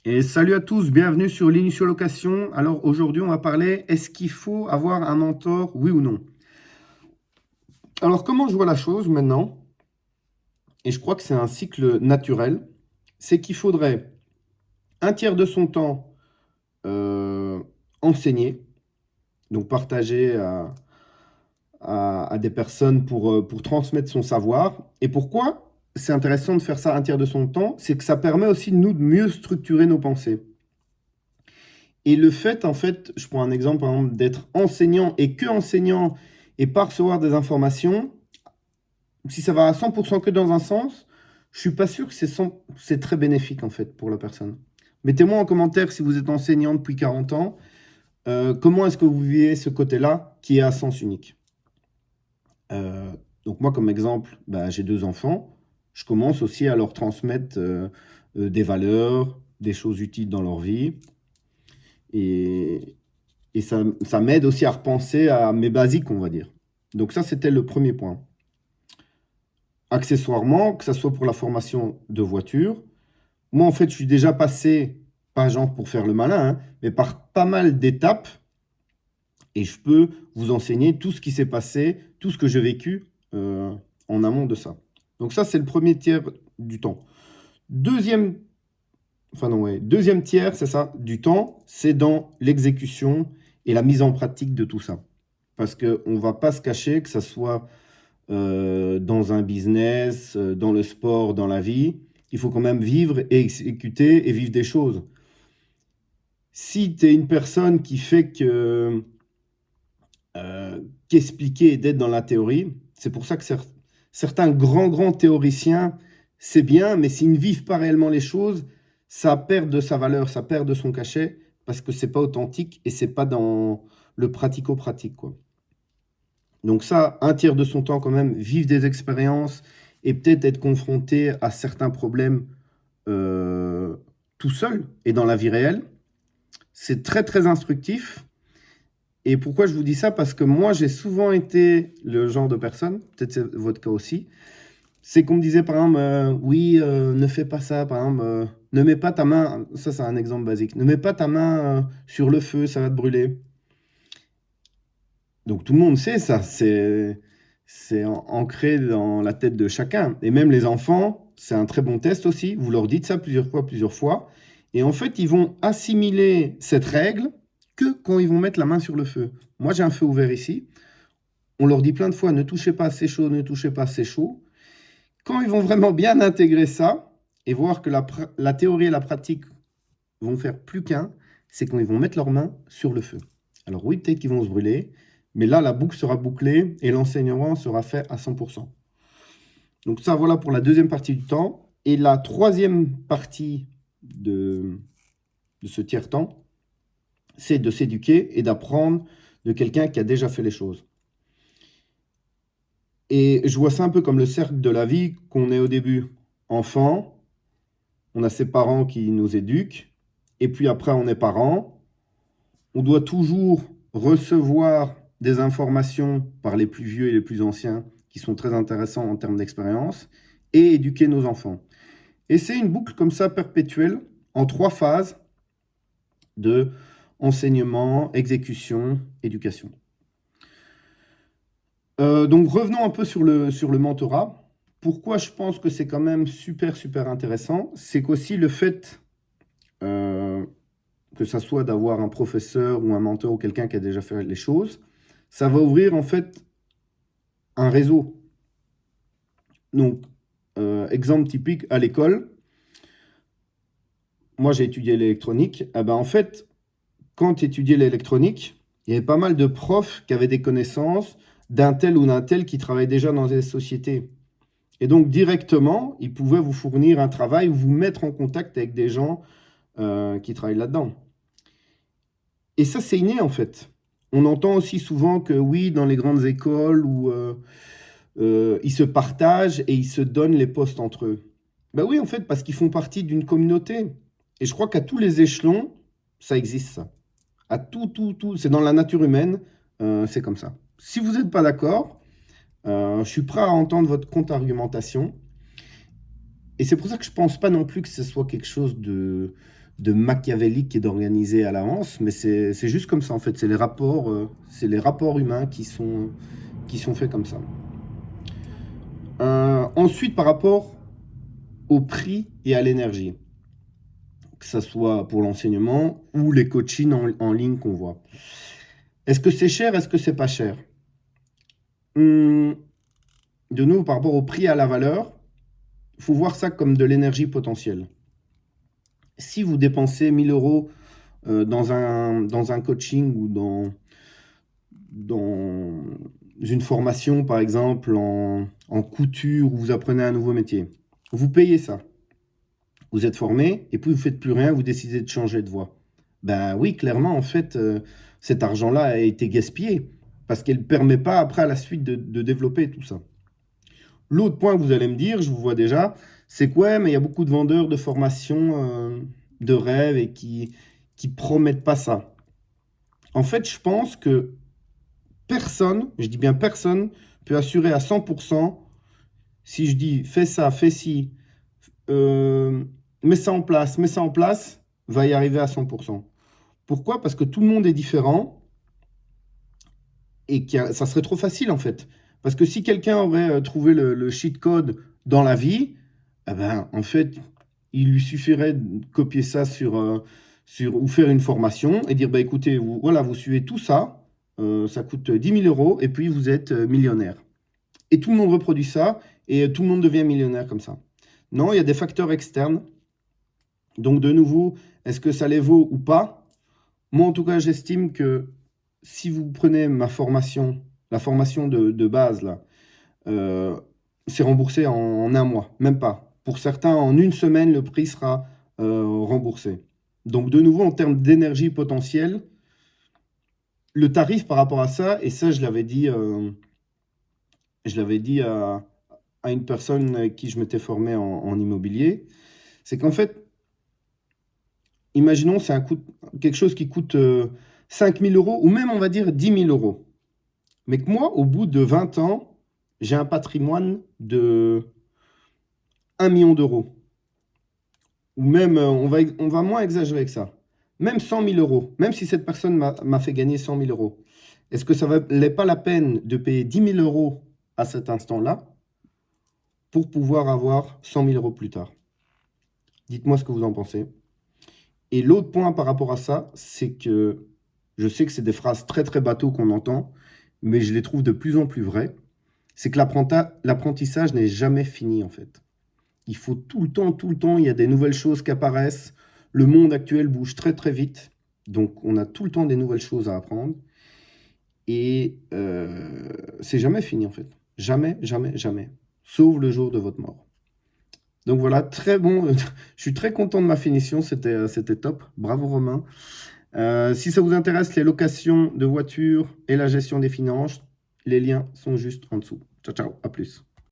Et salut à tous, bienvenue sur l'Initial Location. Alors aujourd'hui, on va parler, est-ce qu'il faut avoir un mentor, oui ou non? Alors comment je vois la chose maintenant, et je crois que c'est un cycle naturel, c'est qu'il faudrait un tiers de son temps euh, enseigner, donc partager à des personnes pour transmettre son savoir. Et pourquoi c'est intéressant de faire ça un tiers de son temps? C'est que ça permet aussi nous de mieux structurer nos pensées. Et le fait, en fait, je prends un exemple, par exemple, d'être enseignant et que enseignant et pas recevoir des informations, si ça va à 100% que dans un sens, je suis pas sûr que c'est très bénéfique, en fait, pour la personne. Mettez-moi en commentaire si vous êtes enseignant depuis 40 ans, comment est-ce que vous vivez ce côté-là qui est à sens unique. Euh, donc moi, comme exemple, bah, j'ai 2 enfants, je commence aussi à leur transmettre des valeurs, des choses utiles dans leur vie. Et, Et ça m'aide aussi à repenser à mes basiques, on va dire. Donc ça, c'était le premier point. Accessoirement, que ce soit pour la formation de voiture, moi, en fait, je suis déjà passé, pas genre pour faire le malin, hein, mais par pas mal d'étapes, et je peux vous enseigner tout ce qui s'est passé, tout ce que j'ai vécu en amont de ça. Donc ça, c'est le premier tiers du temps. Deuxième, enfin non, ouais, deuxième tiers, c'est ça, du temps, c'est dans l'exécution et la mise en pratique de tout ça. Parce qu'on ne va pas se cacher que ça soit dans un business, dans le sport, dans la vie, il faut quand même vivre et exécuter et vivre des choses. Si tu es une personne qui fait que qu'expliquer et d'être dans la théorie, c'est pour ça que certains grands théoriciens, c'est bien, mais s'ils ne vivent pas réellement les choses, ça perd de sa valeur, ça perd de son cachet, parce que c'est pas authentique et c'est pas dans le pratico-pratique, quoi. Donc ça, un tiers de son temps quand même, vivre des expériences et peut-être être confronté à certains problèmes euh, tout seul et dans la vie réelle, c'est très instructif. Et pourquoi je vous dis ça? Parce que moi, j'ai souvent été le genre de personne, peut-être c'est votre cas aussi, c'est qu'on me disait par exemple, oui, ne fais pas ça, par exemple, ne mets pas ta main, ça c'est un exemple basique, ne mets pas ta main sur le feu, ça va te brûler. Donc tout le monde sait ça, c'est ancré dans la tête de chacun. Et même les enfants, c'est un très bon test aussi. Vous leur dites ça plusieurs fois. Et en fait, ils vont assimiler cette règle que quand ils vont mettre la main sur le feu. Moi, j'ai un feu ouvert ici. On leur dit plein de fois, ne touchez pas, c'est chaud, ne touchez pas, c'est chaud. Quand ils vont vraiment bien intégrer ça et voir que la théorie et la pratique vont faire plus qu'un, c'est quand ils vont mettre leurs mains sur le feu. Alors oui, peut-être qu'ils vont se brûler, mais là, la boucle sera bouclée et l'enseignement sera fait à 100%. Donc ça, voilà pour la deuxième partie du temps. Et la troisième partie de ce tiers-temps, c'est de s'éduquer et d'apprendre de quelqu'un qui a déjà fait les choses. Et je vois ça un peu comme le cercle de la vie, qu'on est au début enfant, on a ses parents qui nous éduquent, et puis après on est parents, on doit toujours recevoir des informations par les plus vieux et les plus anciens qui sont très intéressants en termes d'expérience et éduquer nos enfants. Et c'est une boucle comme ça perpétuelle en 3 phases de enseignement, exécution, éducation. Donc revenons un peu sur le mentorat. Pourquoi je pense que c'est quand même super intéressant, c'est qu'aussi le fait euh, que ça soit d'avoir un professeur ou un mentor ou quelqu'un qui a déjà fait les choses, ça va ouvrir en fait un réseau. Donc, exemple typique, à l'école, moi j'ai étudié l'électronique, eh ben, en fait, quand tu étudiais l'électronique, il y avait pas mal de profs qui avaient des connaissances d'un tel ou d'un tel qui travaillait déjà dans des sociétés. Et donc directement, ils pouvaient vous fournir un travail ou vous mettre en contact avec des gens qui travaillent là-dedans. Et ça, c'est inné en fait. On entend aussi souvent que oui, dans les grandes écoles où ils se partagent et ils se donnent les postes entre eux. Ben oui, en fait, parce qu'ils font partie d'une communauté. Et je crois qu'à tous les échelons, ça existe ça. À tout, c'est dans la nature humaine, c'est comme ça. Si vous n'êtes pas d'accord, je suis prêt à entendre votre contre-argumentation. Et c'est pour ça que je pense pas non plus que ce soit quelque chose machiavélique et d'organisé à l'avance, mais c'est juste comme ça en fait. C'est les rapports humains qui sont faits comme ça. Ensuite, par rapport au prix et à l'énergie, que ce soit pour l'enseignement ou les coachings en ligne qu'on voit. Est-ce que c'est cher? Est-ce que c'est pas cher? De nouveau, par rapport au prix et à la valeur, il faut voir ça comme de l'énergie potentielle. Si vous dépensez 1000 euros dans un coaching ou dans une formation, par exemple, en couture, où vous apprenez un nouveau métier, vous payez ça. Vous êtes formé, et puis vous ne faites plus rien, vous décidez de changer de voie. Ben oui, clairement, en fait, cet argent-là a été gaspillé, parce qu'elle ne permet pas, après, à la suite, de développer tout ça. L'autre point que vous allez me dire, je vous vois déjà, c'est que ouais, mais il y a beaucoup de vendeurs de formations de rêve et qui promettent pas ça. En fait, je pense que personne, je dis bien personne, peut assurer à 100%, si je dis fais ça, fais ci, mets ça en place, va y arriver à 100%. Pourquoi? Parce que tout le monde est différent et ça serait trop facile en fait. Parce que si quelqu'un aurait trouvé le cheat code dans la vie, eh ben, en fait, il lui suffirait de copier ça ou faire une formation et dire, bah, écoutez, voilà, vous suivez tout ça, ça coûte 10 000 euros et puis vous êtes millionnaire. Et tout le monde reproduit ça et tout le monde devient millionnaire comme ça. Non, il y a des facteurs externes. Donc de nouveau, est-ce que ça les vaut ou pas? Moi, en tout cas, j'estime que si vous prenez ma formation, la formation de base, là, c'est remboursé en un mois, même pas. Pour certains, en une semaine, le prix sera remboursé. Donc, de nouveau, en termes d'énergie potentielle, le tarif par rapport à ça, et ça, je l'avais dit à une personne avec qui je m'étais formé en immobilier, c'est qu'en fait, imaginons, c'est quelque chose qui coûte 5 000 euros, ou même, on va dire, 10 000 euros. Mais que moi, au bout de 20 ans, j'ai un patrimoine de 1 million d'euros. Ou même, on va moins exagérer que ça. Même 100 000 euros, même si cette personne m'a fait gagner 100 000 euros, est-ce que ça ne valait pas la peine de payer 10 000 euros à cet instant-là pour pouvoir avoir 100 000 euros plus tard? Dites-moi ce que vous en pensez. Et l'autre point par rapport à ça, c'est que je sais que c'est des phrases très très bateaux qu'on entend, mais je les trouve de plus en plus vraies. C'est que l'apprentissage n'est jamais fini en fait. Il faut tout le temps, il y a des nouvelles choses qui apparaissent. Le monde actuel bouge très très vite, donc on a tout le temps des nouvelles choses à apprendre. Et c'est jamais fini en fait. Jamais, jamais, jamais. Sauf le jour de votre mort. Donc voilà, très bon. Je suis très content de ma finition, c'était top. Bravo Romain. Si ça vous intéresse, les locations de voitures et la gestion des finances, les liens sont juste en dessous. Ciao, ciao, à plus.